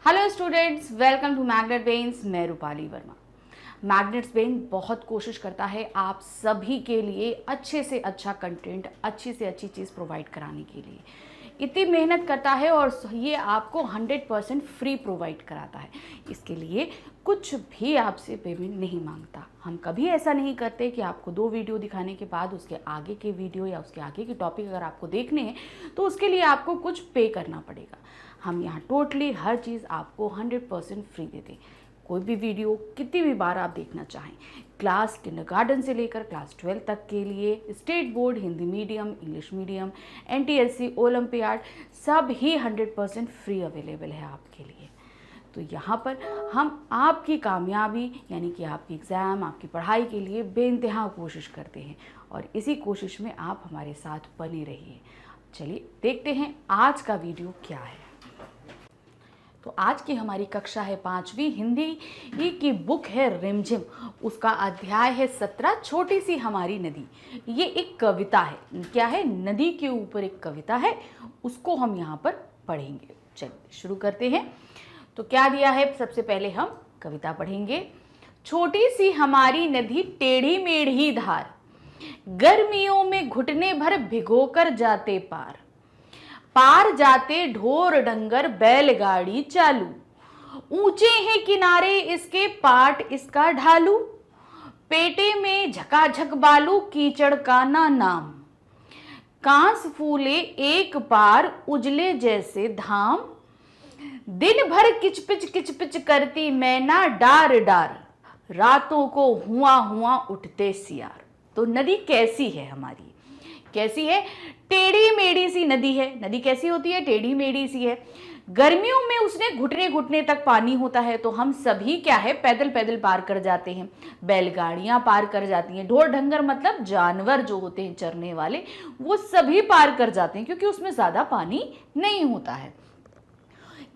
Hello students, welcome to Magnet Brains. मैं Rupali Verma. Magnets brain बहुत कोशिश करता है आप सभी के लिए अच्छे से अच्छा कंटेंट, अच्छी से अच्छी चीज़ प्रोवाइड कराने के लिए। इतनी मेहनत करता है और ये आपको 100% फ्री प्रोवाइड कराता है। इसके लिए कुछ भी आपसे पेमेंट नहीं मांगता। हम कभी ऐसा नहीं करते कि आपको 2 वीडियो दिखाने के बाद उसके आगे के वीडियो या उसके आगे के टॉपिक अगर आपको देखने हैं तो उसके लिए आपको कुछ पे करना पड़ेगा। हम यहाँ टोटली हर चीज़ आपको 100% फ्री देते हैं। कोई भी वीडियो कितनी भी बार आप देखना चाहें, क्लास किंडरगार्टन से लेकर क्लास 12 तक के लिए, state board, Hindi medium, English medium, NTSC, olympiad, सब ही 100% फ्री अवेलेबल है आपके लिए। तो यहाँ पर हम आपकी कामयाबी यानी कि आपकी एग्ज़ाम, आपकी पढ़ाई के लिए बेइंतहा कोशिश करते हैं और इसी कोशिश में आप हमारे साथ बने रहिए। चलिए देखते हैं आज का वीडियो क्या है। तो आज की हमारी कक्षा है 5वीं हिंदी की बुक है रिमझिम। उसका अध्याय है 17, छोटी सी हमारी नदी। ये एक कविता है। क्या है? नदी के ऊपर एक कविता है, उसको हम यहाँ पर पढ़ेंगे। चलिए शुरू करते हैं। तो क्या दिया है, सबसे पहले हम कविता पढ़ेंगे। छोटी सी हमारी नदी टेढ़ी मेढ़ी धार, गर्मियों में घुटने भर भिगोकर जाते पार। पार जाते ढोर डंगर बैलगाड़ी चालू, ऊंचे हैं किनारे इसके पाट इसका ढालू। पेटे में झकाझक बालू कीचड़ का ना नाम, कांस फूले एक पार उजले जैसे धाम। दिन भर किचपिच करती मैना डार डार, रातों को हुआ हुआ उठते सियार। तो नदी कैसी है हमारी? कैसी है? टेढ़ी मेढ़ी सी नदी है। नदी कैसी होती है? टेढ़ी मेढ़ी सी है। गर्मियों में उसने घुटने घुटने तक पानी होता है, तो हम सभी क्या है, पैदल पैदल पार कर जाते हैं। बैलगाड़ियां पार कर जाती हैं। ढोर ढंगर मतलब जानवर जो होते हैं चरने वाले, वो सभी पार कर जाते हैं क्योंकि उसमें ज्यादा पानी नहीं होता है।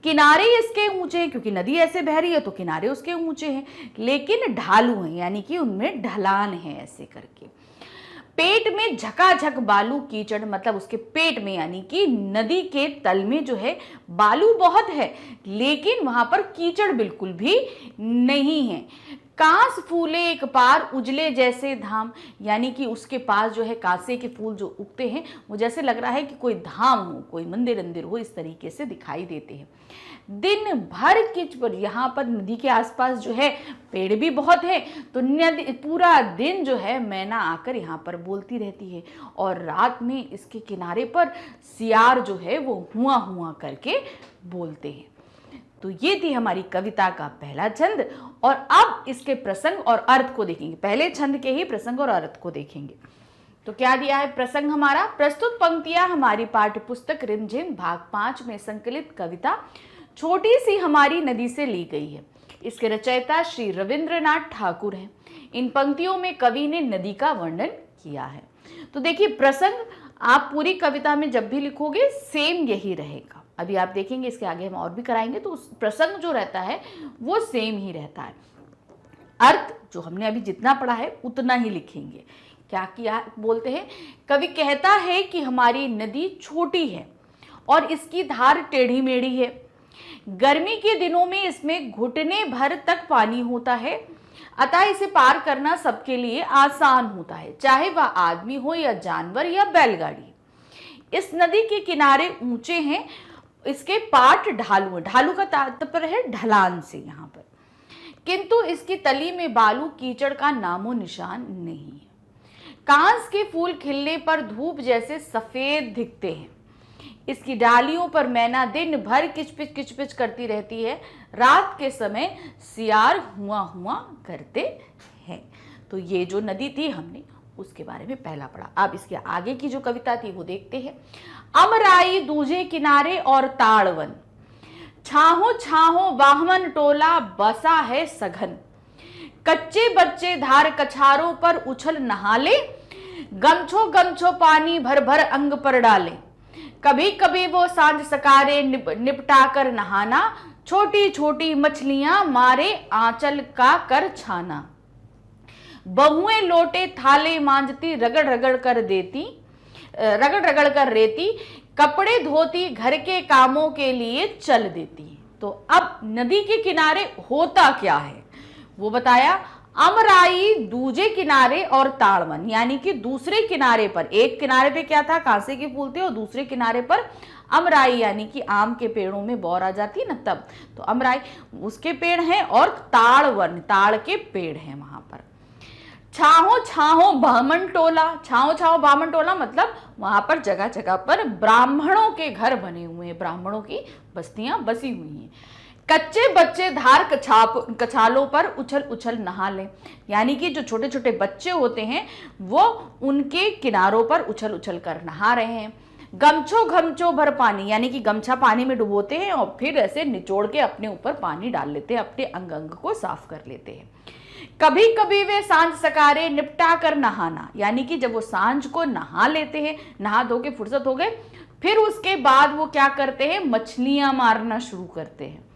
किनारे इसके ऊंचे हैं क्योंकि नदी ऐसे बह रही है तो किनारे उसके ऊंचे हैं, लेकिन ढालू हैं यानी कि उनमें ढलान है ऐसे करके। पेट में झकाझक बालू कीचड़ मतलब उसके पेट में यानी कि नदी के तल में जो है बालू बहुत है, लेकिन वहां पर कीचड़ बिल्कुल भी नहीं है। कांस फूले एक पार उजले जैसे धाम, यानी कि उसके पास जो है कांसे के फूल जो उगते हैं वो जैसे लग रहा है कि कोई धाम हो, कोई मंदिर अंदिर हो, इस तरीके से दिखाई देते हैं। दिन भर पर यहाँ पर नदी के आसपास जो है पेड़ भी बहुत है, तो नदी पूरा दिन जो है मैना आकर यहाँ पर बोलती रहती है और रात में इसके किनारे पर सियार जो है वो हुआ हुआ करके बोलते हैं। तो ये थी हमारी कविता का पहला छंद और अब इसके प्रसंग और अर्थ को देखेंगे। पहले छंद के ही प्रसंग और अर्थ को देखेंगे। तो क्या दिया है प्रसंग हमारा? प्रस्तुत पंक्तियां हमारी पाठ्य पुस्तक रिमझिम भाग 5 में संकलित कविता छोटी सी हमारी नदी से ली गई है। इसके रचयिता श्री रविंद्रनाथ ठाकुर हैं। इन पंक्तियों में कवि ने नदी का वर्णन किया है। तो देखिए, प्रसंग आप पूरी कविता में जब भी लिखोगे सेम यही रहेगा। अभी आप देखेंगे, इसके आगे हम और भी कराएंगे, तो उस प्रसंग जो रहता है वो सेम ही रहता है। अर्थ जो हमने अभी जितना पढ़ा है उतना ही लिखेंगे। क्या किया बोलते हैं? कवि कहता है कि हमारी नदी छोटी है और इसकी धार टेढ़ी मेढ़ी है। गर्मी के दिनों में इसमें घुटने भर तक पानी होता है, अतः इसे पार करना सबके लिए आसान होता है, चाहे वह आदमी हो या जानवर या बैलगाड़ी। इस नदी के किनारे ऊंचे हैं, इसके पाट ढालू है। ढालू का तात्पर्य है ढलान से यहाँ पर, किंतु इसकी तली में बालू कीचड़ का नामो निशान नहीं है। कांस के फूल खिलने पर धूप जैसे सफेद दिखते हैं। इसकी डालियों पर मैना दिन भर किचपिच करती रहती है, रात के समय सियार हुआ हुआ करते हैं। तो ये जो नदी थी हमने उसके बारे में पहला पढ़ा। अब इसके आगे की जो कविता थी वो देखते हैं। अमराई दूजे किनारे और ताड़वन, छाहो छाहो बाहमन टोला बसा है सघन। कच्चे बच्चे धार कछारों पर उछल नहाले, गमछो गमछो पानी भर भर अंग पर डाले। कभी कभी वो सांझ सकारे निपटा कर नहाना, छोटी छोटी मछलियां मारे आंचल का कर छाना। बहुएं लोटे थाले मांजती रगड़ रगड़ कर रेती, कपड़े धोती घर के कामों के लिए चल देती। तो अब नदी के किनारे होता क्या है वो बताया। अमराई दूजे किनारे और ताड़वन, यानी कि दूसरे किनारे पर, एक किनारे पे क्या था, कांसे के फूल थे, और दूसरे किनारे पर अमराई यानी कि आम के पेड़ों में बौर आ जाती है ना, तब तो अमराई उसके पेड़ हैं, और ताड़वन ताड़ के पेड़ हैं वहां पर। छाहो छाहो बामन टोला, छाहो छाहो बामन टोला मतलब वहां पर जगह जगह पर ब्राह्मणों के घर बने हुए हैं, ब्राह्मणों की बस्तियां बसी हुई हैं। कच्चे बच्चे धार कछालों पर उछल उछल नहा लें, यानी कि जो छोटे छोटे बच्चे होते हैं वो उनके किनारों पर उछल उछल कर नहा रहे हैं। गमछो गमछो भर पानी, यानी कि गमछा पानी में डुबोते हैं और फिर ऐसे निचोड़ के अपने ऊपर पानी डाल लेते हैं, अपने अंग अंग को साफ कर लेते हैं। कभी कभी वे सांझ सकारे निपटा कर नहाना, यानी कि जब वो सांझ को नहा लेते हैं, नहा धो के फुर्सत हो गए, फिर उसके बाद वो क्या करते हैं, मछलियां मारना शुरू करते हैं।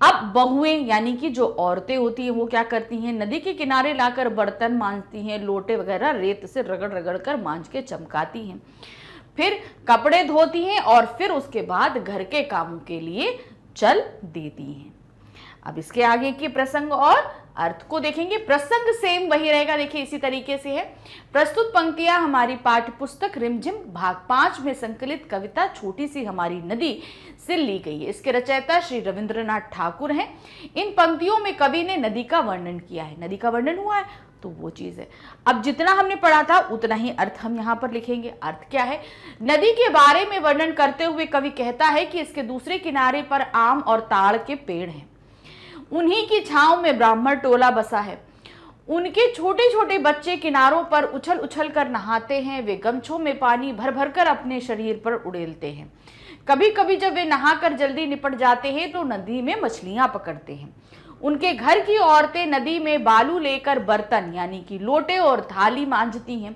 अब बहुएं यानी कि जो औरतें होती हैं वो क्या करती हैं, नदी के किनारे लाकर बर्तन मांजती हैं, लोटे वगैरह रेत से रगड़ रगड़ कर मांज के चमकाती हैं, फिर कपड़े धोती हैं और फिर उसके बाद घर के कामों के लिए चल देती हैं। अब इसके आगे के प्रसंग और अर्थ को देखेंगे। प्रसंग सेम वही रहेगा, देखिए इसी तरीके से है। प्रस्तुत पंक्तियां हमारी पाठ्य पुस्तक रिमझिम भाग 5 में संकलित कविता छोटी सी हमारी नदी से ली गई है। इसके रचयिता श्री रविंद्रनाथ ठाकुर हैं। इन पंक्तियों में कवि ने नदी का वर्णन किया है, नदी का वर्णन हुआ है तो वो चीज है। अब जितना हमने पढ़ा था उतना ही अर्थ हम यहाँ पर लिखेंगे। अर्थ क्या है, नदी के बारे में वर्णन करते हुए कवि कहता है कि इसके दूसरे किनारे पर आम और ताड़ के पेड़ हैं, उन्हीं की छांव में ब्राह्मण टोला बसा है, उनके छोटे छोटे बच्चे किनारों पर उछल उछल कर नहाते हैं, वे गमछों में पानी भर भर कर अपने शरीर पर उड़ेलते हैं। कभी कभी जब वे नहाकर जल्दी निपट जाते हैं तो नदी में मछलियां पकड़ते हैं। उनके घर की औरतें नदी में बालू लेकर बर्तन यानी कि लोटे और थाली मांजती हैं,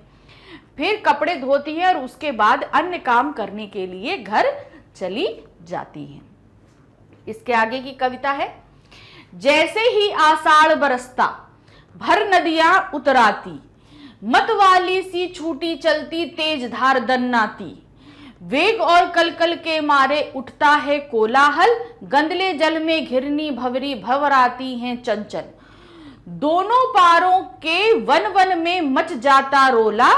फिर कपड़े धोती हैं और उसके बाद अन्य काम करने के लिए घर चली जाती हैं। इसके आगे की कविता है। जैसे ही आषाढ़ बरसता भर नदियां उतराती, मतवाली सी छूटी चलती तेज धार दन्नाती, वेग और कलकल के मारे उठता है कोलाहल, गंदले जल में घिरनी भवरी भवराती हैं चंचल, दोनों पारों के वन वन में मच जाता रोला,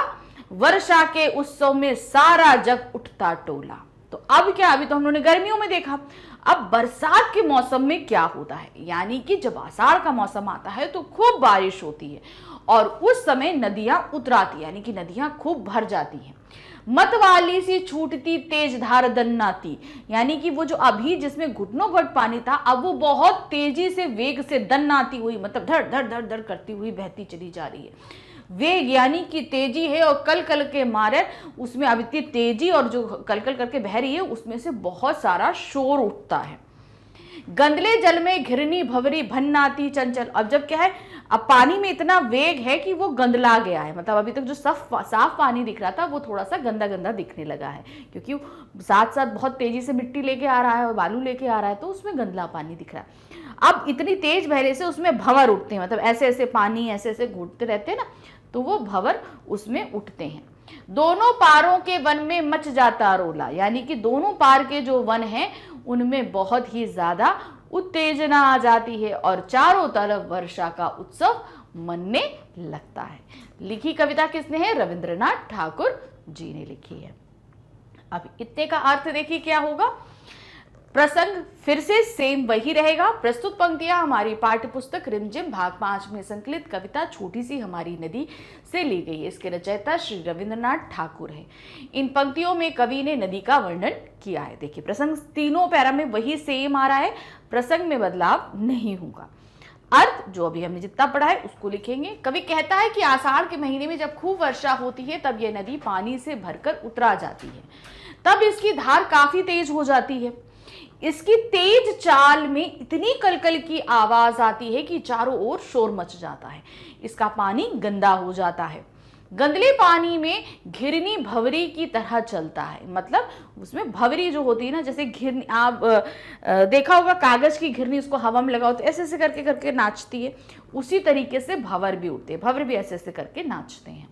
वर्षा के उत्सव में सारा जग उठता टोला। तो अब क्या, अभी तो हम लोगों ने गर्मियों में देखा, अब बरसात के मौसम में क्या होता है, यानी कि जब आषाढ़ का मौसम आता है तो खूब बारिश होती है और उस समय नदियां उतराती यानी कि नदियां खूब भर जाती हैं। मतवाली सी छूटती तेज धार दन्नाती, यानी कि वो जो अभी जिसमें घुटनों भर पानी था अब वो बहुत तेजी से वेग से दन्नाती हुई मतलब धड़ धड़ धड़ धड़ करती हुई बहती चली जा रही है। वेग यानी कि तेजी है और कल कल के मारे उसमें अब इतनी तेजी और जो कल कल करके बह रही है उसमें से बहुत सारा शोर उठता है। गंदले जल में घिरनी भवरी भन्नाती चंचल, अब जब क्या है, अब पानी में इतना वेग है कि वो गंदला गया है, मतलब अभी तक जो साफ पानी दिख रहा था वो थोड़ा सा गंदा गंदा दिखने लगा है, क्योंकि साथ साथ बहुत तेजी से मिट्टी लेके आ रहा है और बालू लेके आ रहा है तो उसमें गंदला पानी दिख रहा है। अब इतनी तेज बहरे से उसमें भंवर उठते हैं, मतलब ऐसे ऐसे पानी ऐसे ऐसे घूटते रहते हैं ना, तो वो भंवर उसमें उठते हैं। दोनों पारों के वन में मच जाता रोला, यानी कि दोनों पार के जो वन हैं उनमें बहुत ही ज्यादा उत्तेजना आ जाती है और चारों तरफ वर्षा का उत्सव मनने लगता है। लिखी कविता किसने है, रविंद्रनाथ ठाकुर जी ने लिखी है। अब इतने का अर्थ देखिए क्या होगा। प्रसंग फिर से सेम वही रहेगा। प्रस्तुत पंक्तियां हमारी पाठ्य पुस्तक रिमझिम भाग 5 में संकलित कविता छोटी सी हमारी नदी से ली गई है। इसके रचयिता श्री रविंद्रनाथ ठाकुर हैं। इन पंक्तियों में कवि ने नदी का वर्णन किया है। देखिए प्रसंग तीनों पैरा में वही सेम आ रहा है, प्रसंग में बदलाव नहीं होगा। अर्थ जो अभी हमने जितना पढ़ा है उसको लिखेंगे। कवि कहता है कि आषाढ़ के महीने में जब खूब वर्षा होती है तब यह नदी पानी से भरकर उतरा जाती है, तब इसकी धार काफी तेज हो जाती है। इसकी तेज चाल में इतनी कलकल की आवाज आती है कि चारों ओर शोर मच जाता है, इसका पानी गंदा हो जाता है। गंदले पानी में घिरनी भवरी की तरह चलता है, मतलब उसमें भवरी जो होती है ना, जैसे घिरनी आप देखा होगा कागज की घिरनी, उसको हवा में लगाओ तो ऐसे ऐसे करके करके नाचती है, उसी तरीके से भंवर भी उठते हैं, भंवर भी ऐसे ऐसे करके नाचते हैं।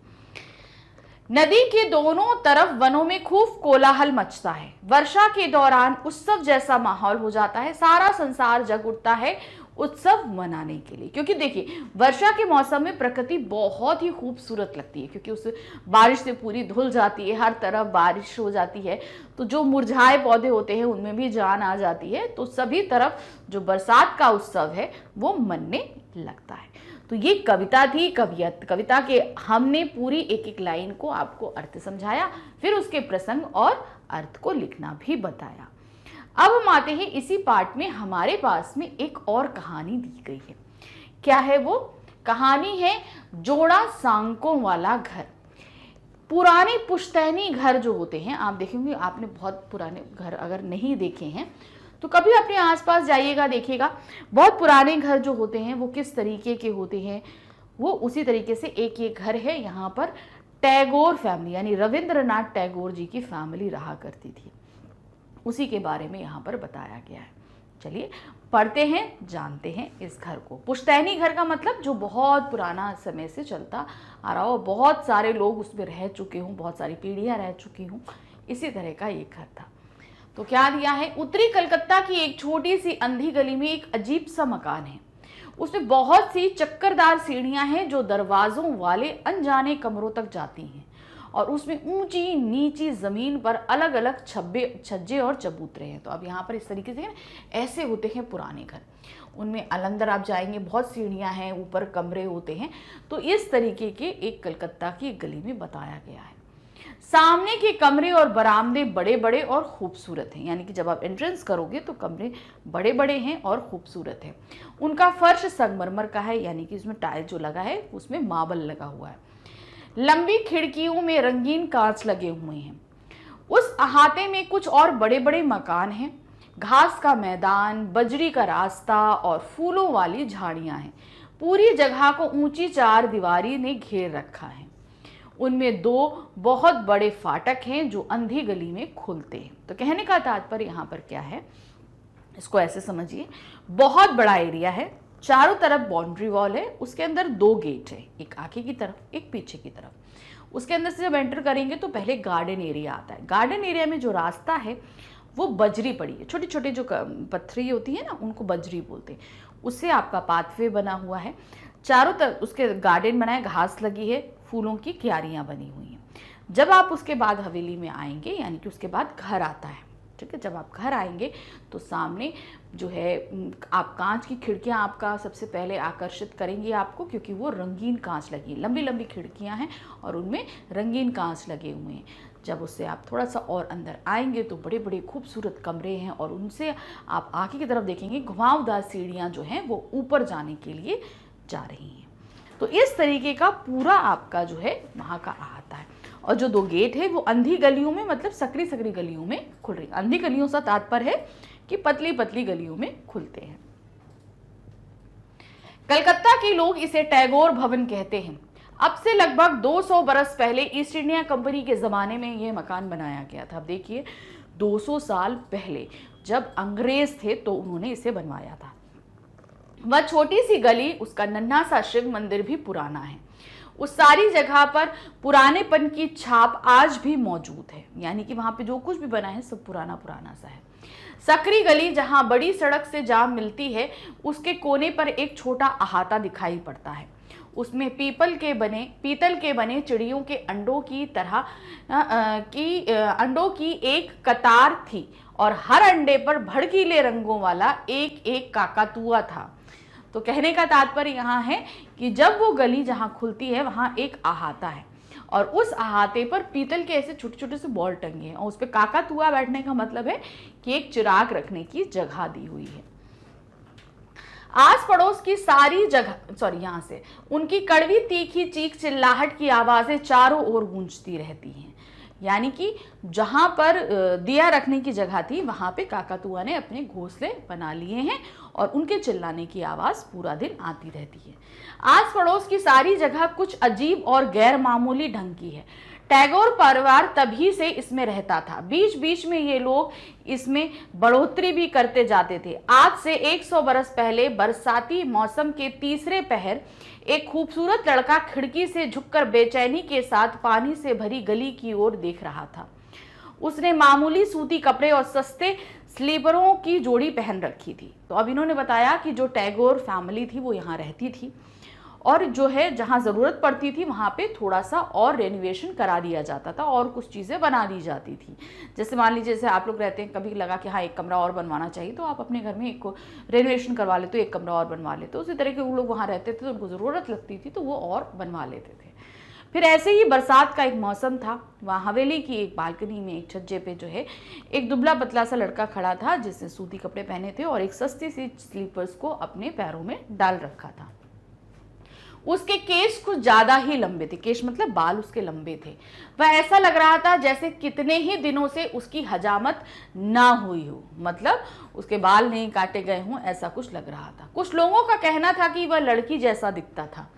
नदी के दोनों तरफ वनों में खूब कोलाहल मचता है। वर्षा के दौरान उत्सव जैसा माहौल हो जाता है। सारा संसार जग उठता है उत्सव मनाने के लिए, क्योंकि देखिए वर्षा के मौसम में प्रकृति बहुत ही खूबसूरत लगती है, क्योंकि उस बारिश से पूरी धुल जाती है, हर तरफ बारिश हो जाती है, तो जो मुरझाए पौधे होते हैं उनमें भी जान आ जाती है, तो सभी तरफ जो बरसात का उत्सव है वो मनने लगता है। तो ये कविता थी। कविता के हमने पूरी एक एक लाइन को आपको अर्थ समझाया, फिर उसके प्रसंग और अर्थ को लिखना भी बताया। अब हम आते हैं इसी पार्ट में, हमारे पास में एक और कहानी दी गई है। क्या है वो कहानी? है जोड़ा सांकों वाला घर। पुराने पुश्तैनी घर जो होते हैं, आप देखेंगे, आपने बहुत पुराने घर अगर नहीं देखे हैं तो कभी अपने आसपास जाइएगा, देखिएगा बहुत पुराने घर जो होते हैं वो किस तरीके के होते हैं। वो उसी तरीके से एक ये घर है। यहाँ पर टैगोर फैमिली यानी रविंद्रनाथ टैगोर जी की फैमिली रहा करती थी, उसी के बारे में यहाँ पर बताया गया है। चलिए पढ़ते हैं, जानते हैं इस घर को। पुश्तैनी घर का मतलब जो बहुत पुराना समय से चलता आ रहा हो, बहुत सारे लोग उसमें रह चुके हों, बहुत सारी पीढ़ियाँ रह चुकी हों, इसी तरह का ये घर था। तो क्या दिया है? उत्तरी कलकत्ता की एक छोटी सी अंधी गली में एक अजीब सा मकान है। उसमें बहुत सी चक्करदार सीढ़ियां हैं जो दरवाजों वाले अनजाने कमरों तक जाती हैं, और उसमें ऊंची नीची जमीन पर अलग अलग छज्जे और चबूतरे हैं। तो अब यहाँ पर इस तरीके से ऐसे होते हैं पुराने घर, उनमें अंदर आप जाएंगे बहुत सीढ़ियां हैं, ऊपर कमरे होते हैं। तो इस तरीके के एक कलकत्ता की एक गली में बताया गया है। सामने के कमरे और बरामदे बड़े बड़े और खूबसूरत हैं, यानी कि जब आप एंट्रेंस करोगे तो कमरे बड़े बड़े हैं और खूबसूरत हैं। उनका फर्श संगमरमर का है, यानी कि उसमें टाइल जो लगा है उसमें मार्बल लगा हुआ है। लंबी खिड़कियों में रंगीन कांच लगे हुए हैं। उस अहाते में कुछ और बड़े बड़े मकान हैं। घास का मैदान, बजरी का रास्ता और फूलों वाली झाड़ियां हैं। पूरी जगह को ऊंची चार दीवारी ने घेर रखा है। उनमें दो बहुत बड़े फाटक हैं जो अंधी गली में खुलते हैं। तो कहने का तात्पर्य यहाँ पर क्या है, इसको ऐसे समझिए, बहुत बड़ा एरिया है, चारों तरफ बाउंड्री वॉल है, उसके अंदर दो गेट है, एक आगे की तरफ एक पीछे की तरफ। उसके अंदर से जब एंटर करेंगे तो पहले गार्डन एरिया आता है। गार्डन एरिया में जो रास्ता है वो बजरी पड़ी है, छोटी छोटी जो पत्थरी होती है ना उनको बजरी बोलते हैं, उससे आपका पाथवे बना हुआ है। चारों तरफ उसके गार्डन बना है, घास लगी है, फूलों की क्यारियां बनी हुई हैं। जब आप उसके बाद हवेली में आएंगे, यानी कि उसके बाद घर आता है, ठीक है, जब आप घर आएंगे तो सामने जो है आप कांच की खिड़कियां आपका सबसे पहले आकर्षित करेंगी आपको, क्योंकि वो रंगीन कांच लगी है, लंबी लंबी खिड़कियां हैं और उनमें रंगीन कांच लगे हुए हैं। जब उससे आप थोड़ा सा और अंदर आएंगे तो बड़े बड़े खूबसूरत कमरे हैं, और उनसे आप आगे की तरफ देखेंगे घुमावदार सीढ़ियाँ जो हैं वो ऊपर जाने के लिए जा रही हैं। तो इस तरीके का पूरा आपका जो है वहाँ का अहाता है। और जो दो गेट है वो अंधी गलियों में, मतलब सकरी सकरी गलियों में खुल रही। अंधी गलियों से तात्पर्य है कि पतली पतली गलियों में खुलते हैं। कलकत्ता के लोग इसे टैगोर भवन कहते हैं। अब से लगभग 200 बरस पहले ईस्ट इंडिया कंपनी के ज़माने में ये मकान बनाया गया था। अब देखिए 200 साल पहले जब अंग्रेज थे तो उन्होंने इसे बनवाया था। वह छोटी सी गली, उसका नन्हा सा शिव मंदिर भी पुराना है। उस सारी जगह पर पुरानेपन की छाप आज भी मौजूद है, यानी कि वहाँ पे जो कुछ भी बना है सब पुराना पुराना सा है। सकरी गली जहाँ बड़ी सड़क से जा मिलती है, उसके कोने पर एक छोटा अहाता दिखाई पड़ता है। उसमें पीतल के बने चिड़ियों के अंडों की तरह अंडों की एक कतार थी, और हर अंडे पर भड़कीले रंगों वाला एक एक काकातुआ था। तो कहने का तात्पर्य यहाँ है कि जब वो गली जहाँ खुलती है वहाँ एक अहाता है, और उस अहाते पर पीतल के ऐसे छोटे छोटे से बॉल टंगे हैं, और उस पर काकातुआ बैठने का मतलब है कि एक चिराग रखने की जगह दी हुई है। आस पड़ोस की सारी जगह यहाँ से उनकी कड़वी तीखी चीख चिल्लाहट की आवाजें चारों ओर गूंजती रहती हैं। यानी कि जहाँ पर दिया रखने की जगह थी वहाँ पे काकातुआ ने अपने घोंसले बना लिए हैं, और उनके चिल्लाने की आवाज़ पूरा दिन आती रहती है। आस पड़ोस की सारी जगह कुछ अजीब और गैर मामूली ढंग की है। टैगोर परिवार तभी से इसमें रहता था। बीच बीच में ये लोग इसमें बढ़ोतरी भी करते जाते थे। आज से 100 बरस पहले बरसाती मौसम के तीसरे पहर एक खूबसूरत लड़का खिड़की से झुककर बेचैनी के साथ पानी से भरी गली की ओर देख रहा था। उसने मामूली सूती कपड़े और सस्ते स्लीपरों की जोड़ी पहन रखी थी। तो अब इन्होंने बताया कि जो टैगोर फैमिली थी वो यहाँ रहती थी और जो है जहाँ ज़रूरत पड़ती थी वहाँ पे थोड़ा सा और रेनोवेशन करा दिया जाता था और कुछ चीज़ें बना दी जाती थी। जैसे मान लीजिए जैसे आप लोग रहते हैं, कभी लगा कि हाँ एक कमरा और बनवाना चाहिए तो आप अपने घर में एक को रेनोवेशन करवा लेते हो, एक कमरा और बनवा लेते हो। उसी तरह के वो लोग वहाँ रहते थे तो उनको ज़रूरत लगती थी तो वो और बनवा लेते थे। फिर ऐसे ही बरसात का एक मौसम था। वहाँ हवेली की एक बालकनी में एक छज्जे पे जो है एक दुबला पतला सा लड़का खड़ा था जिसने सूती कपड़े पहने थे और एक सस्ती सी स्लीपर्स को अपने पैरों में डाल रखा था। उसके केश कुछ ज्यादा ही लंबे थे, केश मतलब बाल उसके लंबे थे। वह ऐसा लग रहा था जैसे कितने ही दिनों से उसकी हजामत ना हुई हो, मतलब उसके बाल नहीं काटे गए हों, ऐसा कुछ लग रहा था। कुछ लोगों का कहना था कि वह लड़की जैसा दिखता था।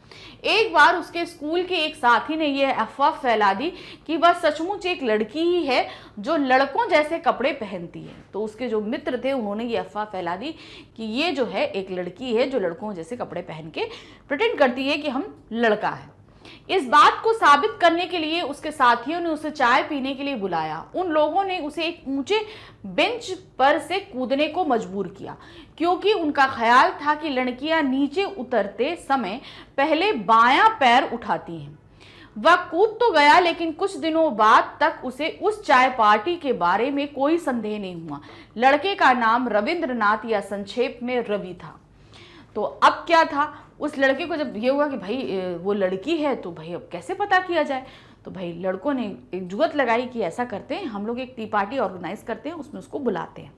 एक बार उसके स्कूल के एक साथी ने यह अफवाह फैला दी कि वह सचमुच एक लड़की ही है जो लड़कों जैसे कपड़े पहनती है। तो उसके जो मित्र थे उन्होंने ये अफवाह फैला दी कि ये जो है एक लड़की है जो लड़कों जैसे कपड़े पहन के प्रिटेंड करती है कि हम लड़का है। इस बात को साबित करने के लिए उसके साथियों ने उसे चाय पीने के लिए बुलाया। उन लोगों ने उसे एक ऊंचे बेंच पर से कूदने को मजबूर किया क्योंकि उनका ख्याल था कि लड़कियां नीचे उतरते समय पहले बायां पैर उठाती हैं। वह कूद तो गया लेकिन कुछ दिनों बाद तक उसे उस चाय पार्टी के बारे में कोई संदेह नहीं हुआ। लड़के का नाम रविंद्रनाथ या संक्षेप में रवि था। तो अब क्या था, उस लड़के को जब ये हुआ कि भाई वो लड़की है तो भाई अब कैसे पता किया जाए, तो भाई लड़कों ने एक जुगत लगाई कि ऐसा करते हैं हम लोग एक टी पार्टी ऑर्गेनाइज करते हैं, उसमें उसको बुलाते हैं।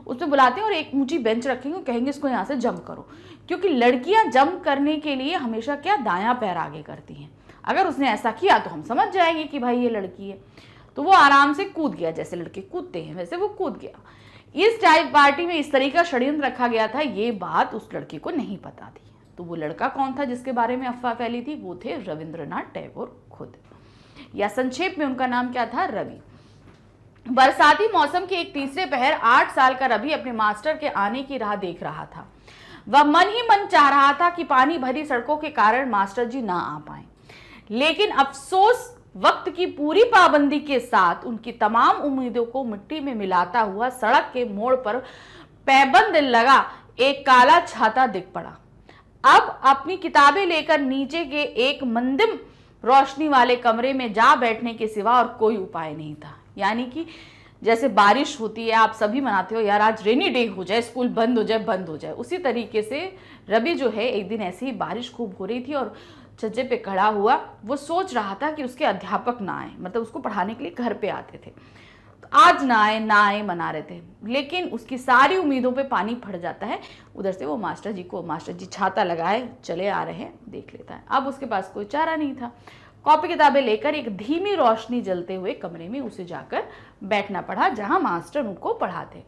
उसमें बुलाते हैं और एक ऊंची बेंच रखेंगे, कहेंगे इसको यहाँ से जंप करो, क्योंकि लड़कियां जंप करने के लिए हमेशा क्या दायां पैर आगे करती हैं। अगर उसने ऐसा किया तो हम समझ जाएंगे कि भाई ये लड़की है। तो वो आराम से कूद गया, जैसे लड़के कूदते हैं वैसे वो कूद गया। इस चाय पार्टी में इस तरीके का षड्यंत्र रखा गया था, ये बात उस लड़के को नहीं पता थी। तो वो लड़का कौन था जिसके बारे में अफवाह फैली थी, वो थे रविंद्रनाथ टैगोर खुद, या संक्षेप में उनका नाम क्या था, रवि। बरसाती मौसम के एक तीसरे पहर 8 साल का रवि अपने मास्टर के आने की राह देख रहा था। वह मन ही मन चाह रहा था कि पानी भरी सड़कों के कारण मास्टर जी ना आ पाए, लेकिन अफसोस वक्त की पूरी पाबंदी के साथ उनकी तमाम उम्मीदों को मिट्टी में मिलाता हुआ सड़क के मोड़ पर पैबंद लगा एक काला छाता दिख पड़ा। अब अपनी किताबें लेकर नीचे के एक मंदिम रोशनी वाले कमरे में जा बैठने के सिवा और कोई उपाय नहीं था। यानी कि जैसे बारिश होती है, आप सभी मनाते हो यार आज रेनी डे हो जाए, स्कूल बंद हो जाए, उसी तरीके से रवि जो है एक दिन ऐसी ही बारिश खूब हो रही थी और छज्जे पे खड़ा हुआ वो सोच रहा था कि उसके अध्यापक ना आए, मतलब उसको पढ़ाने के लिए घर पे आते थे, तो आज ना आए मना रहे थे। लेकिन उसकी सारी उम्मीदों पे पानी फट जाता है। उधर से वो मास्टर जी छाता लगाए चले आ रहे हैं, देख लेता है। अब उसके पास कोई चारा नहीं था, कॉपी किताबें लेकर एक धीमी रोशनी जलते हुए कमरे में उसे जाकर बैठना पड़ा जहां मास्टर उनको पढ़ाते।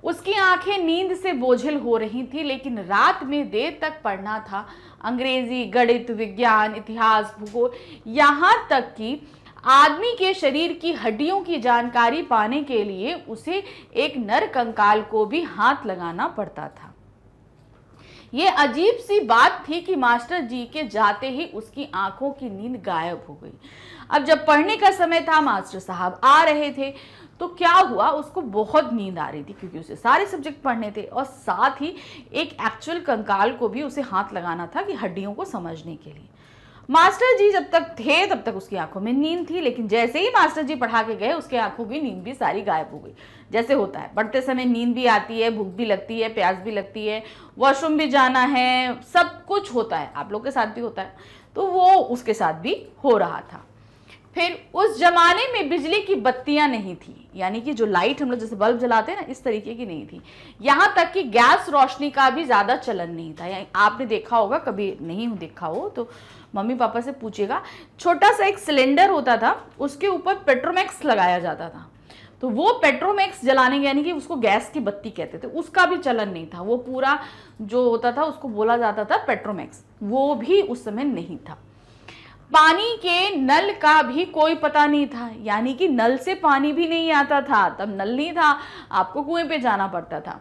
उसकी आंखें नींद से बोझिल हो रही थी, लेकिन रात में देर तक पढ़ना था। अंग्रेजी, गणित, विज्ञान, इतिहास, भूगोल, यहाँ तक कि आदमी के शरीर की हड्डियों की जानकारी पाने के लिए उसे एक नर कंकाल को भी हाथ लगाना पड़ता था। ये अजीब सी बात थी कि मास्टर जी के जाते ही उसकी आंखों की नींद गायब हो गई। अब जब पढ़ने का समय था, मास्टर साहब आ रहे थे, तो क्या हुआ, उसको बहुत नींद आ रही थी क्योंकि उसे सारे सब्जेक्ट पढ़ने थे और साथ ही एक एक्चुअल कंकाल को भी उसे हाथ लगाना था कि हड्डियों को समझने के लिए। मास्टर जी जब तक थे तब तक उसकी आंखों में नींद थी, लेकिन जैसे ही मास्टर जी पढ़ा के गए उसके आंखों की नींद भी सारी गायब हो गई। जैसे होता है पढ़ते समय नींद भी आती है, भूख भी लगती है, प्यास भी लगती है, वॉशरूम भी जाना है, सब कुछ होता है, आप लोग के साथ भी होता है, तो वो उसके साथ भी हो रहा था। फिर उस जमाने में बिजली की बत्तियां नहीं थी, यानी कि जो लाइट हम लोग जैसे बल्ब जलाते हैं ना, इस तरीके की नहीं थी। यहाँ तक कि गैस रोशनी का भी ज़्यादा चलन नहीं था। यानी आपने देखा होगा, कभी नहीं देखा हो तो मम्मी पापा से पूछेगा, छोटा सा एक सिलेंडर होता था, उसके ऊपर पेट्रोमैक्स लगाया जाता था। तो वो पेट्रोमैक्स जलाने यानी कि उसको गैस की बत्ती कहते थे, उसका भी चलन नहीं था। वो पूरा जो होता था उसको बोला जाता था पेट्रोमैक्स, वो भी उस समय नहीं था। पानी के नल का भी कोई पता नहीं था, यानी कि नल से पानी भी नहीं आता था, तब नल नहीं था, आपको कुएं पे जाना पड़ता था।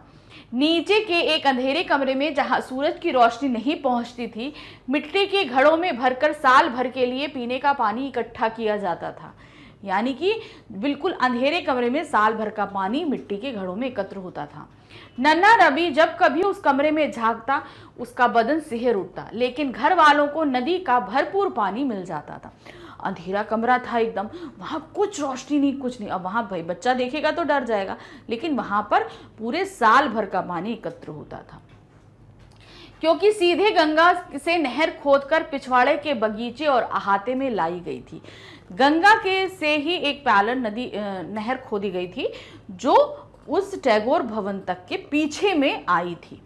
नीचे के एक अंधेरे कमरे में जहां सूरज की रोशनी नहीं पहुंचती थी, मिट्टी के घड़ों में भरकर साल भर के लिए पीने का पानी इकट्ठा किया जाता था। यानी कि बिल्कुल अंधेरे कमरे में साल भर का पानी मिट्टी के घड़ों में एकत्र होता था। नन्हा रवि जब कभी उस कमरे में झांकता, उसका बदन सिहर उठता, लेकिन घर वालों को नदी का भरपूर पानी मिल जाता था। अंधेरा कमरा था एकदम, वहां कुछ रोशनी नहीं, कुछ नहीं। अब वहां भाई बच्चा देखेगा तो डर जाएगा, लेकिन वहां पर पूरे साल भर का पानी एकत्र होता था, क्योंकि सीधे गंगा से नहर खोदकर पिछवाड़े के बगीचे और अहाते में लाई गई थी। गंगा के से ही एक पैलन नदी नहर खोदी गई थी, जो उस टैगोर भवन तक के पीछे में आई थी।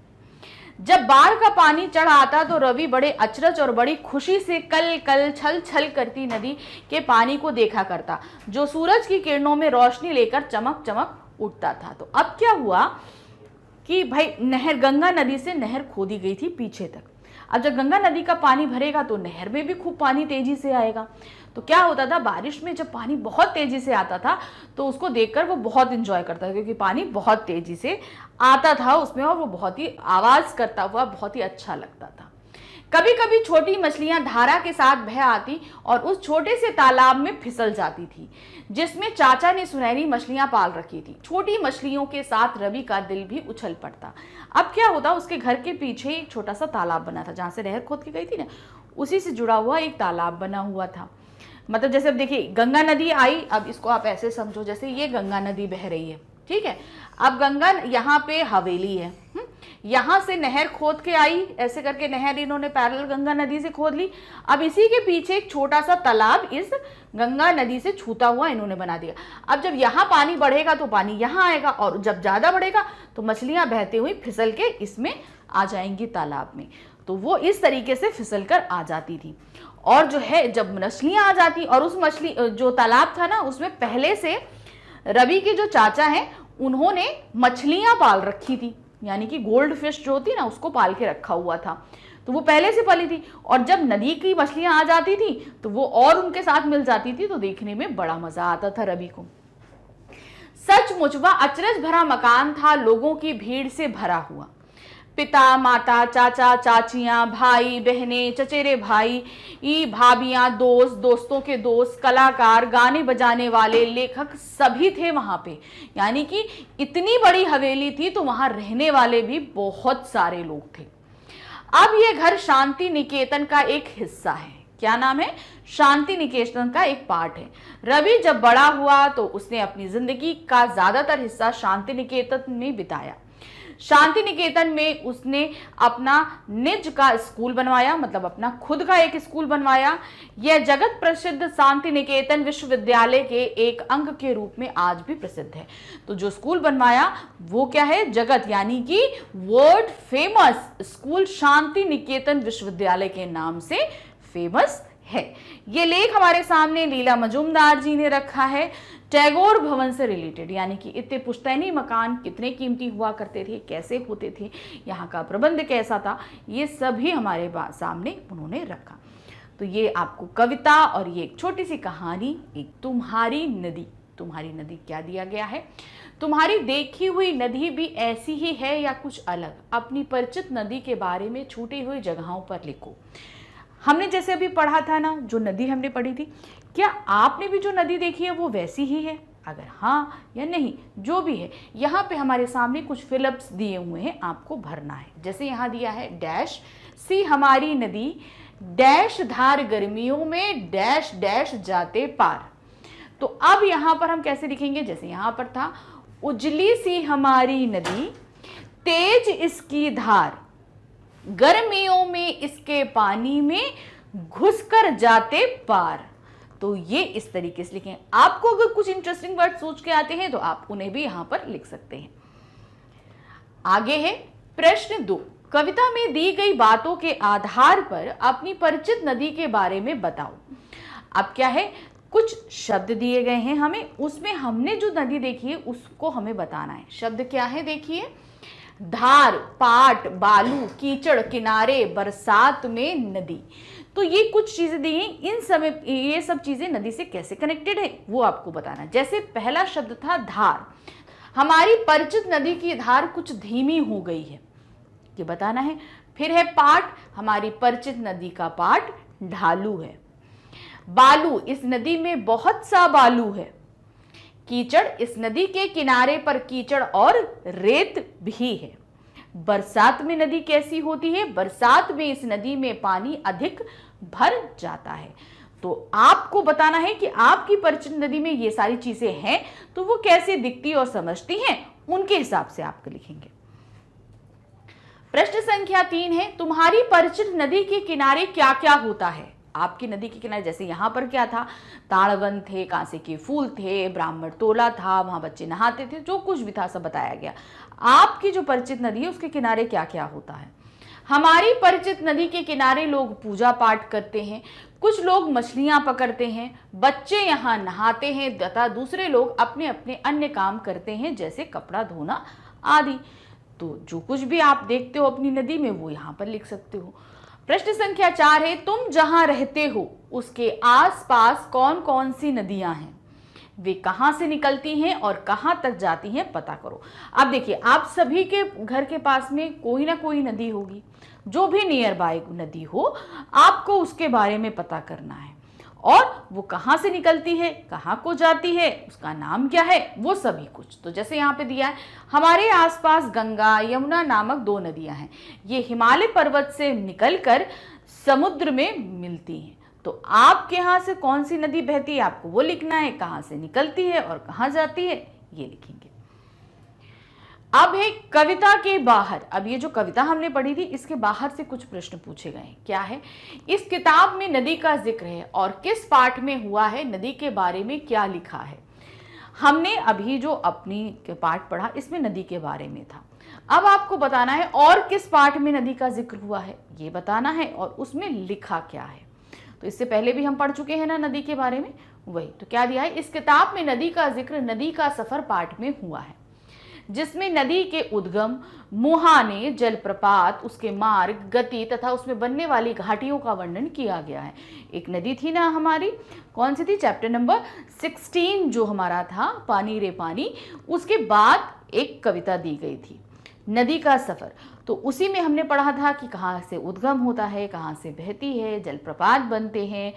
जब बाढ़ का पानी चढ़ आता तो रवि बड़े अचरज और बड़ी खुशी से कल कल छल छल करती नदी के पानी को देखा करता, जो सूरज की किरणों में रोशनी लेकर चमक चमक उठता था। तो अब क्या हुआ कि भाई नहर, गंगा नदी से नहर खोदी गई थी पीछे तक। अब जब गंगा नदी का पानी भरेगा तो नहर में भी खूब पानी तेजी से आएगा। तो क्या होता था, बारिश में जब पानी बहुत तेजी से आता था तो उसको देखकर वो बहुत इंजॉय करता था, क्योंकि पानी बहुत तेजी से आता था उसमें और वो बहुत ही आवाज करता हुआ बहुत ही अच्छा लगता था। कभी कभी छोटी मछलियां धारा के साथ बह आती और उस छोटे से तालाब में फिसल जाती थी, जिसमें चाचा ने सुनहरी मछलियां पाल रखी थी। छोटी मछलियों के साथ रवि का दिल भी उछल पड़ता। अब क्या होता, उसके घर के पीछे एक छोटा सा तालाब बना था, जहां से नहर खोद के गई थी ना, उसी से जुड़ा हुआ एक तालाब बना हुआ था। मतलब जैसे अब देखिए गंगा नदी आई, अब इसको आप ऐसे समझो जैसे ये गंगा नदी बह रही है, ठीक है। अब गंगा यहाँ पे हवेली है, यहाँ से नहर खोद के आई, ऐसे करके नहर इन्होंने पैरेलल गंगा नदी से खोद ली। अब इसी के पीछे एक छोटा सा तालाब इस गंगा नदी से छूता हुआ इन्होंने बना दिया। अब जब यहाँ पानी बढ़ेगा तो पानी यहाँ आएगा, और जब ज्यादा बढ़ेगा तो मछलियां बहते हुई फिसल के इसमें आ जाएंगी तालाब में। तो वो इस तरीके से फिसल कर आ जाती थी। और जो है जब मछलियां आ जाती, और उस मछली जो तालाब था ना, उसमें पहले से रवि के जो चाचा हैं उन्होंने मछलियां पाल रखी थी, यानी कि गोल्ड फिश जो होती ना उसको पाल के रखा हुआ था, तो वो पहले से पली थी। और जब नदी की मछलियां आ जाती थी तो वो और उनके साथ मिल जाती थी, तो देखने में बड़ा मजा आता था रवि को। सचमुच वह अचरज भरा मकान था, लोगों की भीड़ से भरा हुआ। पिता माता, चाचा चाचियां, भाई बहनें, चचेरे भाई, भाभियां, दोस्त, दोस्तों के दोस्त, कलाकार, गाने बजाने वाले, लेखक सभी थे वहां पे। यानी कि इतनी बड़ी हवेली थी तो वहां रहने वाले भी बहुत सारे लोग थे। अब ये घर शांति निकेतन का एक हिस्सा है। क्या नाम है? शांति निकेतन का एक पार्ट है। रवि जब बड़ा हुआ तो उसने अपनी जिंदगी का ज्यादातर हिस्सा शांति निकेतन में बिताया। शांति निकेतन में उसने अपना निज का स्कूल बनवाया, मतलब अपना खुद का एक स्कूल बनवाया। यह जगत प्रसिद्ध शांति निकेतन विश्वविद्यालय के एक अंग के रूप में आज भी प्रसिद्ध है। तो जो स्कूल बनवाया वो क्या है? जगत, यानी कि world famous school Shanti Niketan विश्वविद्यालय के नाम से फेमस है। ये लेख हमारे सामने लीला मजूमदार जी ने रखा है, टैगोर भवन से रिलेटेड, यानी कि इतने पुश्तैनी मकान कितने कीमती हुआ करते थे, कैसे होते थे, यहाँ का प्रबंध कैसा था, ये सभी हमारे सामने उन्होंने रखा। तो ये आपको कविता और ये एक छोटी सी कहानी, एक तुम्हारी नदी। तुम्हारी नदी क्या दिया गया है? तुम्हारी देखी हुई नदी भी ऐसी ही है या कुछ अलग? अपनी परिचित नदी के बारे में छूटी हुई जगहों पर लिखो। हमने जैसे अभी पढ़ा था ना, जो नदी हमने पढ़ी थी, क्या आपने भी जो नदी देखी है वो वैसी ही है? अगर हाँ या नहीं, जो भी है, यहाँ पे हमारे सामने कुछ फिलप्स दिए हुए हैं, आपको भरना है। जैसे यहाँ दिया है डैश सी हमारी नदी डैश धार गर्मियों में डैश डैश जाते पार। तो अब यहाँ पर हम कैसे लिखेंगे? जैसे यहाँ पर था उजली सी हमारी नदी तेज इसकी धार गर्मियों में इसके पानी में घुसकर जाते पार। तो ये इस तरीके से लिखें। आपको अगर कुछ इंटरेस्टिंग वर्ड सोच के आते हैं तो आप उन्हें भी यहां पर लिख सकते हैं। आगे है प्रश्न 2। कविता में दी गई बातों के आधार पर अपनी परिचित नदी के बारे में बताओ। अब क्या है, कुछ शब्द दिए गए हैं हमें, उसमें हमने जो नदी देखी है उसको हमें बताना है। शब्द क्या है देखिए, धार, पाट, बालू, कीचड़, किनारे, बरसात में नदी। तो ये कुछ चीजें दी हैं, इन समय ये सब चीजें नदी से कैसे कनेक्टेड है वो आपको बताना है। जैसे पहला शब्द था धार, हमारी परिचित नदी की धार कुछ धीमी हो गई है, ये बताना है। फिर है पाट, हमारी परिचित नदी का पाट ढालू है। बालू, इस नदी में बहुत सा बालू है। कीचड़, इस नदी के किनारे पर कीचड़ और रेत भी है। बरसात में नदी कैसी होती है? बरसात में इस नदी में पानी अधिक भर जाता है। तो आपको बताना है कि आपकी परिचित नदी में ये सारी चीजें हैं, तो वो कैसे दिखती और समझती हैं, उनके हिसाब से आपको लिखेंगे। प्रश्न संख्या 3 है, तुम्हारी परिचित नदी के किनारे क्या क्या होता है? आपकी नदी के किनारे जैसे यहाँ पर क्या था, ताड़वन थे, कांसे के फूल थे, ब्राह्मण तोला था, वहां बच्चे नहाते थे, जो कुछ भी था सब बताया गया। आपकी जो परिचित नदी है उसके किनारे क्या क्या होता है? हमारी परिचित नदी के किनारे लोग पूजा पाठ करते हैं, कुछ लोग मछलियां पकड़ते हैं, बच्चे यहाँ नहाते हैं तथा दूसरे लोग अपने अपने अन्य काम करते हैं जैसे कपड़ा धोना आदि। तो जो कुछ भी आप देखते हो अपनी नदी में वो यहाँ पर लिख सकते हो। प्रश्न संख्या 4 है, तुम जहां रहते हो उसके आसपास कौन कौन सी नदियां हैं? वे कहां से निकलती हैं और कहां तक जाती हैं पता करो। अब देखिए, आप सभी के घर के पास में कोई ना कोई नदी होगी, जो भी नियर बाय नदी हो आपको उसके बारे में पता करना है, और वो कहां से निकलती है, कहां को जाती है, उसका नाम क्या है, वो सभी कुछ। तो जैसे यहाँ पे दिया है, हमारे आसपास गंगा यमुना नामक 2 नदियां हैं, ये हिमालय पर्वत से निकलकर समुद्र में मिलती हैं। तो आपके यहाँ से कौन सी नदी बहती है आपको वो लिखना है, कहां से निकलती है और कहां जाती है ये लिखेंगे। अब है कविता के बाहर। अब ये जो कविता हमने पढ़ी थी इसके बाहर से कुछ प्रश्न पूछे गए। क्या है? इस किताब में नदी का जिक्र है और किस पाठ में हुआ है, नदी के बारे में क्या लिखा है। हमने अभी जो अपनी के पाठ पढ़ा इसमें नदी के बारे में था। अब आपको बताना है और किस पाठ में नदी का जिक्र हुआ है ये बताना है, और उसमें लिखा क्या है। तो इससे पहले भी हम पढ़ चुके हैं ना नदी के बारे में, वही। तो क्या दिया है, इस किताब में नदी का जिक्र नदी का सफर पाठ में हुआ है, जिसमें नदी के उद्गम, मुहाने, जलप्रपात, उसके मार्ग, गति तथा उसमें बनने वाली घाटियों का वर्णन किया गया है। एक नदी थी ना हमारी, कौन सी थी? चैप्टर नंबर 16 जो हमारा था, पानी रे पानी, उसके बाद एक कविता दी गई थी नदी का सफर। तो उसी में हमने पढ़ा था कि कहाँ से उद्गम होता है, कहाँ से बहती है, जलप्रपात बनते हैं,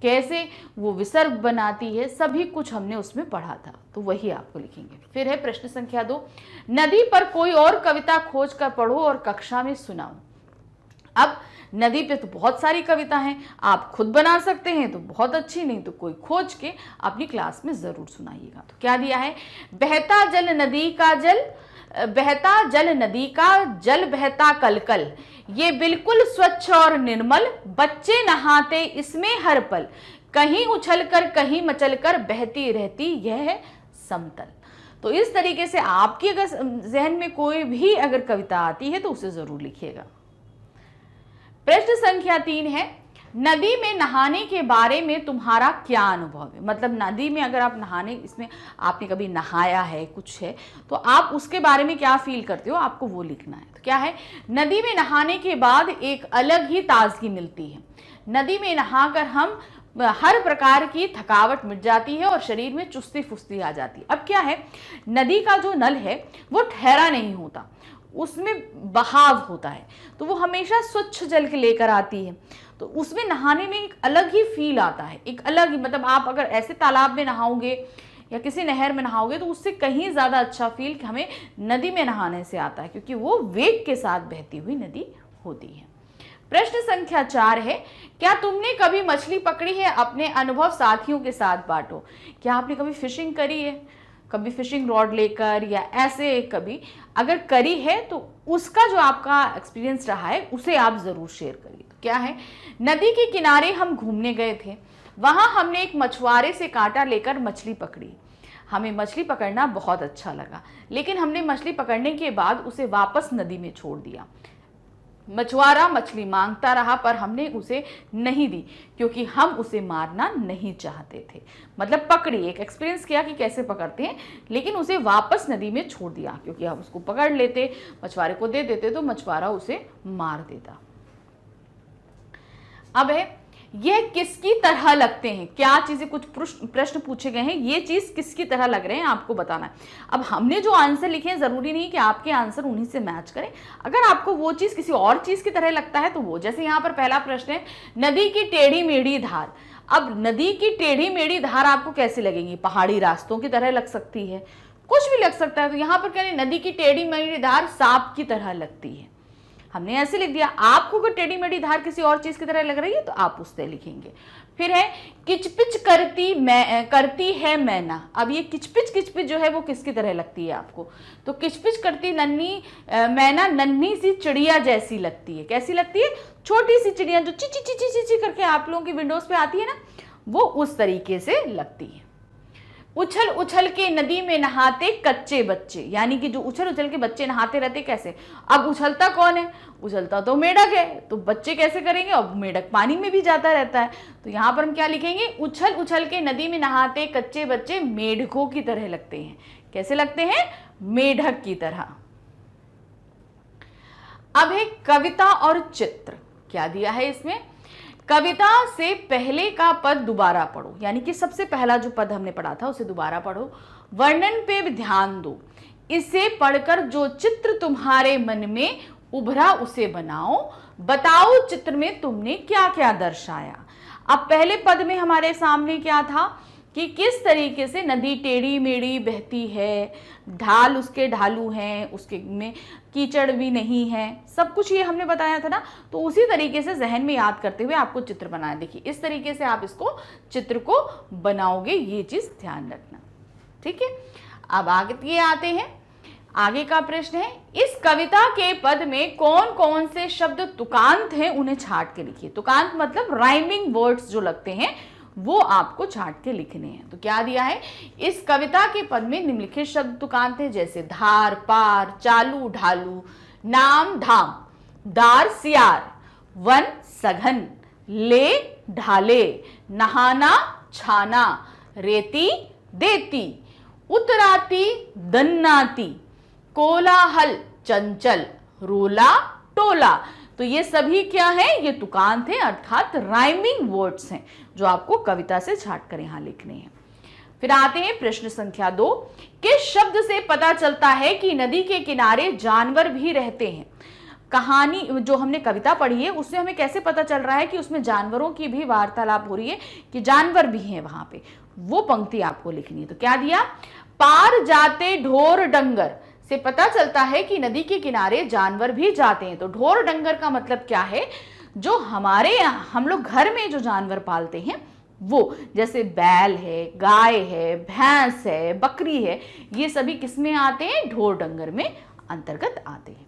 कैसे वो विसर्ग बनाती है, सभी कुछ हमने उसमें पढ़ा था। तो वही आपको लिखेंगे। फिर है प्रश्न संख्या 2, नदी पर कोई और कविता खोज कर पढ़ो और कक्षा में सुनाओ। अब नदी पे तो बहुत सारी कविता हैं, आप खुद बना सकते हैं तो बहुत अच्छी, नहीं तो कोई खोज के अपनी क्लास में जरूर सुनाइएगा। तो क्या दिया है, बहता जल नदी का जल, बहता जल नदी का जल बहता कलकल, ये बिल्कुल स्वच्छ और निर्मल, बच्चे नहाते इसमें हर पल, कहीं उछलकर कहीं मचलकर बहती रहती यह है समतल। तो इस तरीके से आपकी अगर जहन में कोई भी अगर कविता आती है तो उसे जरूर लिखिएगा। प्रश्न संख्या 3 है, नदी में नहाने के बारे में तुम्हारा क्या अनुभव है? मतलब नदी में अगर आप नहाने, इसमें आपने कभी नहाया है, कुछ है, तो आप उसके बारे में क्या फील करते हो आपको वो लिखना है। तो क्या है, नदी में नहाने के बाद एक अलग ही ताजगी मिलती है। नदी में नहाकर हम हर प्रकार की थकावट मिट जाती है और शरीर में चुस्ती फुस्ती आ जाती है। अब क्या है, नदी का जो नल है वो ठहरा नहीं होता, उसमें बहाव होता है, तो वो हमेशा स्वच्छ जल के लेकर आती है। तो उसमें नहाने में एक अलग ही फील आता है, एक अलग ही, मतलब आप अगर ऐसे तालाब में नहाओगे या किसी नहर में नहाओगे तो उससे कहीं ज़्यादा अच्छा फील हमें नदी में नहाने से आता है, क्योंकि वो वेग के साथ बहती हुई नदी होती है। प्रश्न संख्या 4 है, क्या तुमने कभी मछली पकड़ी है? अपने अनुभव साथियों के साथ बांटो। क्या आपने कभी फिशिंग करी है, कभी फिशिंग रॉड लेकर या ऐसे कभी अगर करी है तो उसका जो आपका एक्सपीरियंस रहा है उसे आप ज़रूर शेयर करिए। तो क्या है, नदी के किनारे हम घूमने गए थे, वहाँ हमने एक मछुआरे से कांटा लेकर मछली पकड़ी। हमें मछली पकड़ना बहुत अच्छा लगा, लेकिन हमने मछली पकड़ने के बाद उसे वापस नदी में छोड़ दिया। मछुआरा मछली मांगता रहा पर हमने उसे नहीं दी, क्योंकि हम उसे मारना नहीं चाहते थे। मतलब पकड़ी, एक एक्सपीरियंस किया कि कैसे पकड़ते हैं, लेकिन उसे वापस नदी में छोड़ दिया, क्योंकि हम उसको पकड़ लेते, मछुआरे को दे देते तो मछुआरा उसे मार देता। अब है, यह किसकी तरह लगते हैं, क्या चीजें, कुछ प्रश्न पूछे गए हैं, ये चीज किसकी तरह लग रहे हैं आपको बताना है। अब हमने जो आंसर लिखे हैं जरूरी नहीं कि आपके आंसर उन्हीं से मैच करें। अगर आपको वो चीज किसी और चीज की तरह लगता है तो वो, जैसे यहाँ पर पहला प्रश्न है, नदी की टेढ़ी मेढ़ी धार। अब नदी की टेढ़ी मेढ़ी धार आपको कैसे लगेंगी, पहाड़ी रास्तों की तरह लग सकती है, कुछ भी लग सकता है। तो यहाँ पर क्या है, नदी की टेढ़ी मेढ़ी धार सांप की तरह लगती है, हमने ऐसे लिख दिया। आपको अगर टेढ़ी मेढ़ी धार किसी और चीज की तरह लग रही है तो आप उससे लिखेंगे। फिर है किचपिच करती है मैना। अब ये किचपिच किचपिच जो है वो किसकी तरह लगती है आपको, तो किचपिच करती मैना नन्ही सी चिड़िया जैसी लगती है। कैसी लगती है, छोटी सी चिड़िया जो ची ची ची ची ची ची करके आप लोगों की विंडोज पे आती है ना, वो उस तरीके से लगती है। उछल उछल के नदी में नहाते कच्चे बच्चे, यानी कि जो उछल उछल के बच्चे नहाते रहते कैसे। अब उछलता कौन है, उछलता तो मेढक है, तो बच्चे कैसे करेंगे, अब मेढक पानी में भी जाता रहता है। तो यहाँ पर हम क्या लिखेंगे, उछल उछल के नदी में नहाते कच्चे बच्चे मेढकों की तरह लगते हैं। कैसे लगते हैं, मेढक की तरह। अब है कविता और चित्र। क्या दिया है इसमें, कविता से पहले का पद दोबारा पढ़ो, यानी कि सबसे पहला जो पद हमने पढ़ा था उसे दोबारा पढ़ो। वर्णन पे भी ध्यान दो, इसे पढ़कर जो चित्र तुम्हारे मन में उभरा उसे बनाओ, बताओ चित्र में तुमने क्या क्या दर्शाया। अब पहले पद में हमारे सामने क्या था कि किस तरीके से नदी टेढ़ी मेढ़ी बहती है, ढाल उसके ढालू हैं, उसके में कीचड़ भी नहीं है, सब कुछ ये हमने बताया था ना। तो उसी तरीके से जहन में याद करते हुए आपको चित्र बनाना। देखिए इस तरीके से आप इसको चित्र को बनाओगे, ये चीज ध्यान रखना, ठीक है। अब आगे आते हैं, आगे का प्रश्न है, इस कविता के पद में कौन कौन से शब्द तुकांत हैं उन्हें छांट के लिखिए। तुकांत मतलब राइमिंग वर्ड्स जो लगते हैं वो आपको छांट के लिखने हैं। तो क्या दिया है, इस कविता के पद में निम्नलिखित शब्द तुकांत हैं, जैसे धार पार, चालू ढालू, नाम धाम, दार सियार, वन सघन, ले ढाले, नहाना छाना, रेती देती, उतराती दन्नाती, कोलाहल चंचल, रोला टोला। तो ये सभी क्या है, ये तुकांत है, अर्थात राइमिंग वर्ड्स हैं जो आपको कविता से छांट कर यहां लिखने हैं। फिर आते हैं प्रश्न संख्या 2, किस शब्द से पता चलता है कि नदी के किनारे जानवर भी रहते हैं। कहानी जो हमने कविता पढ़ी है उससे हमें कैसे पता चल रहा है कि उसमें जानवरों की भी वार्तालाप हो रही है, कि जानवर भी हैं वहां पे, वो पंक्ति आपको लिखनी है। तो क्या दिया, पार जाते ढोर डंगर से पता चलता है कि नदी के किनारे जानवर भी जाते हैं। तो ढोर डंगर का मतलब क्या है, जो हमारे हम लोग घर में जो जानवर पालते हैं वो, जैसे बैल है, गाय है, भैंस है, बकरी है, ये सभी किसमें आते हैं, ढोर डंगर में अंतर्गत आते हैं।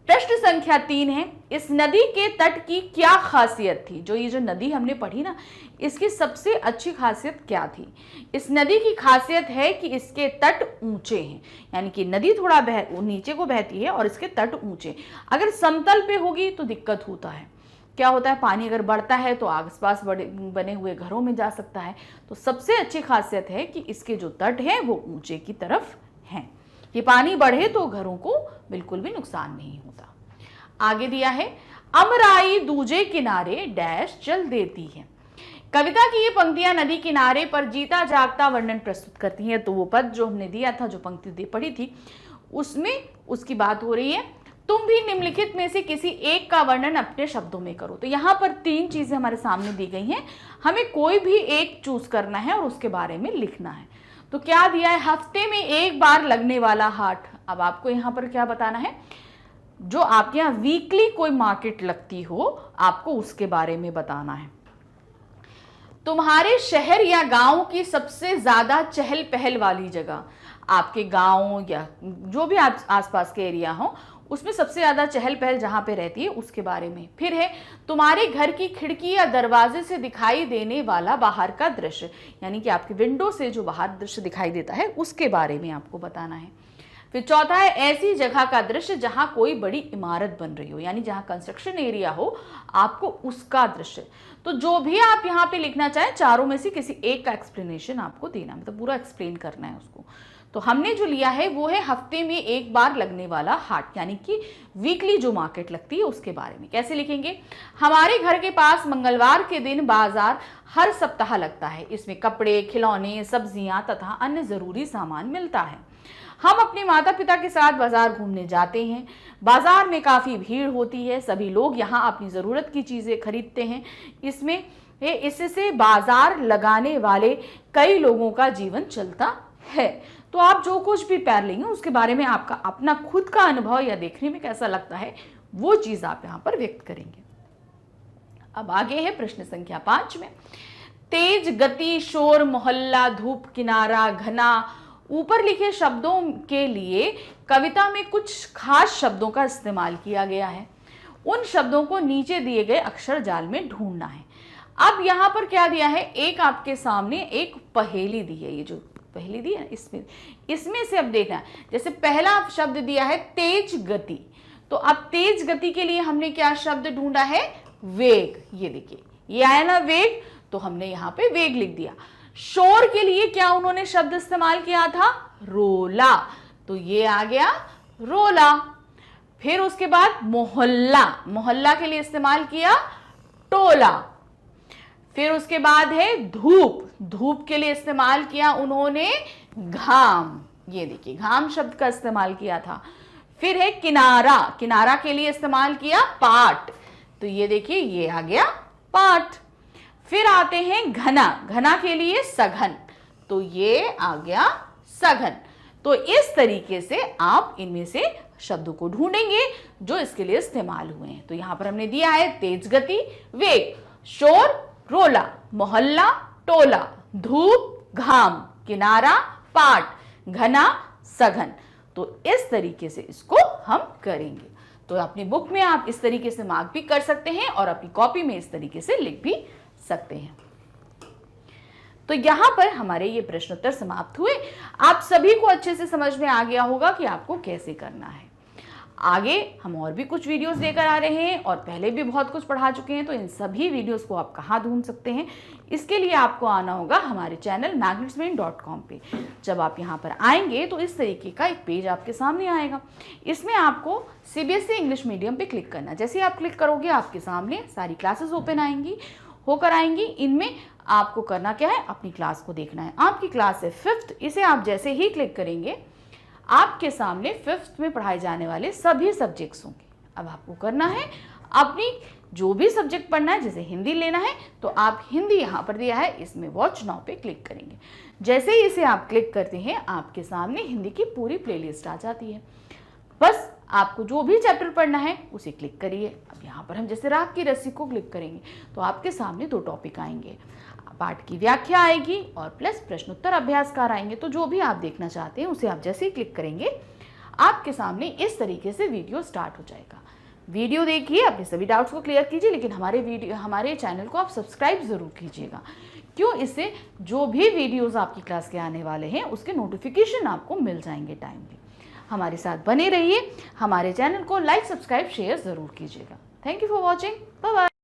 प्रश्न संख्या 3 है, इस नदी के तट की क्या खासियत थी। जो ये जो नदी हमने पढ़ी ना, इसकी सबसे अच्छी खासियत क्या थी। इस नदी की खासियत है कि इसके तट ऊंचे हैं, यानी कि नदी थोड़ा नीचे को बहती है और इसके तट ऊंचे। अगर समतल पे होगी तो दिक्कत होता है, क्या होता है, पानी अगर बढ़ता है तो आसपास बने हुए घरों में जा सकता है। तो सबसे अच्छी खासियत है कि इसके जो तट हैं वो ऊंचे की तरफ हैं, ये पानी बढ़े तो घरों को बिल्कुल भी नुकसान नहीं होता। आगे दिया है, अमराई दूजे किनारे डैश चल देती है। कविता की ये पंक्तियां नदी किनारे पर जीता जागता वर्णन प्रस्तुत करती हैं। तो वो पद जो हमने दिया था, जो पंक्ति पढ़ी थी, उसमें उसकी बात हो रही है। तुम भी निम्नलिखित में से किसी एक का वर्णन अपने शब्दों में करो। तो यहाँ पर 3 चीजें हमारे सामने दी गई हैं, हमें कोई भी एक चूज करना है और उसके बारे में लिखना है। तो क्या दिया है, हफ्ते में एक बार लगने वाला हाट। अब आपको यहाँ पर क्या बताना है, जो आपके यहाँ वीकली कोई मार्केट लगती हो, आपको उसके बारे में बताना है। तुम्हारे शहर या गांव की सबसे ज्यादा चहल पहल वाली जगह, आपके गांव या जो भी आसपास के एरिया हो उसमें सबसे ज्यादा चहल पहल जहां पे रहती है उसके बारे में। फिर है, तुम्हारे घर की खिड़की या दरवाजे से दिखाई देने वाला बाहर का दृश्य, यानी कि आपके विंडो से जो बाहर दृश्य दिखाई देता है उसके बारे में आपको बताना है। फिर चौथा है, ऐसी जगह का दृश्य जहां कोई बड़ी इमारत बन रही हो, यानी जहां कंस्ट्रक्शन एरिया हो, आपको उसका दृश्य। तो जो भी आप यहाँ पे लिखना चाहें, चारों में से किसी एक का एक्सप्लेनेशन आपको देना, मतलब पूरा एक्सप्लेन करना है उसको। तो हमने जो लिया है वो है हफ्ते में एक बार लगने वाला हाट, यानी कि वीकली जो मार्केट लगती है उसके बारे में। कैसे लिखेंगे? हमारे घर के पास मंगलवार के दिन बाजार हर सप्ताह लगता है। इसमें कपड़े, खिलौने, सब्जियां तथा अन्य जरूरी सामान मिलता है। हम अपने माता पिता के साथ बाजार घूमने जाते हैं। बाजार में काफी भीड़ होती है। सभी लोग यहाँ अपनी जरूरत की चीजें खरीदते हैं। इससे बाजार लगाने वाले कई लोगों का जीवन चलता है। तो आप जो कुछ भी पैर लेंगे उसके बारे में आपका अपना खुद का अनुभव या देखने में कैसा लगता है वो चीज आप यहां पर व्यक्त करेंगे। अब आगे है प्रश्न संख्या 5 में, तेज गति, शोर, मोहल्ला, धूप, किनारा, घना, ऊपर लिखे शब्दों के लिए कविता में कुछ खास शब्दों का इस्तेमाल किया गया है। उन शब्दों को नीचे दिए गए अक्षर जाल में ढूंढना है। अब यहां पर क्या दिया है, एक आपके सामने एक पहेली दी है। ये जो पहेली दी है इसमें से अब देखना, जैसे पहला शब्द दिया है तेज गति, तो अब तेज गति के लिए हमने क्या शब्द ढूंढा है? वेग। ये देखिए, ये आया ना वेग, तो हमने यहां पे वेग लिख दिया। शोर के लिए क्या उन्होंने शब्द इस्तेमाल किया था? रोला, तो ये आ गया रोला। फिर उसके बाद मोहल्ला, मोहल्ला के लिए इस्तेमाल किया टोला। फिर उसके बाद है धूप, धूप के लिए इस्तेमाल किया उन्होंने घाम। ये देखिए, घाम शब्द का इस्तेमाल किया था। फिर है किनारा, किनारा के लिए इस्तेमाल किया पाट, तो ये देखिए ये आ गया पाट। फिर आते हैं घना, घना के लिए सघन, तो ये आ गया सघन। तो इस तरीके से आप इनमें से शब्दों को ढूंढेंगे जो इसके लिए इस्तेमाल हुए हैं। तो यहां पर हमने दिया है तेज गति, वेग, शोर, रोला, मोहल्ला, टोला, धूप, घाम, किनारा, पाट, घना, सघन। तो इस तरीके से इसको हम करेंगे। तो अपनी बुक में आप इस तरीके से मार्क भी कर सकते हैं और अपनी कॉपी में इस तरीके से लिख भी सकते हैं। तो यहां पर हमारे ये प्रश्नोत्तर समाप्त हुए। आप सभी को अच्छे से समझ में आ गया होगा कि आपको कैसे करना है। आगे हम और भी कुछ वीडियोस लेकर आ रहे हैं और पहले भी बहुत कुछ पढ़ा चुके हैं, तो इन सभी वीडियोस को आप कहाँ ढूंढ सकते हैं? इसके लिए आपको आना होगा हमारे चैनल magnetsbrain.com पे। जब आप यहाँ पर आएंगे तो इस तरीके का एक पेज आपके सामने आएगा। इसमें आपको CBSE इंग्लिश मीडियम पे क्लिक करना। जैसे आप क्लिक करोगे आपके सामने सारी क्लासेस ओपन होकर आएंगी। इनमें आपको करना क्या है? अपनी क्लास को देखना है। आपकी क्लास है 5th, इसे आप जैसे ही क्लिक करेंगे आपके सामने 5th में पढ़ाए जाने वाले सभी सब्जेक्ट्स होंगे। अब आपको करना है अपनी जो भी सब्जेक्ट पढ़ना है, जैसे हिंदी लेना है तो आप हिंदी यहाँ पर दिया है, इसमें वॉच नाउ पे क्लिक करेंगे। जैसे ही इसे आप क्लिक करते हैं आपके सामने हिंदी की पूरी प्लेलिस्ट आ जाती है। बस आपको जो भी चैप्टर पढ़ना है उसे क्लिक करिए। अब यहाँ पर हम जैसे राग की रस्सी को क्लिक करेंगे तो आपके सामने 2 टॉपिक आएंगे, पाठ की व्याख्या आएगी और प्लस प्रश्नोत्तर अभ्यासकार आएंगे। तो जो भी आप देखना चाहते हैं उसे आप जैसे ही क्लिक करेंगे आपके सामने इस तरीके से वीडियो स्टार्ट हो जाएगा। वीडियो देखिए, अपने सभी डाउट्स को क्लियर कीजिए, लेकिन हमारे चैनल को आप सब्सक्राइब जरूर कीजिएगा। क्यों? इससे जो भी वीडियोस आपकी क्लास के आने वाले हैं उसके नोटिफिकेशन आपको मिल जाएंगे टाइमली। हमारे साथ बने रहिए। हमारे चैनल को लाइक, सब्सक्राइब, शेयर जरूर कीजिएगा। Thank you for watching. Bye bye.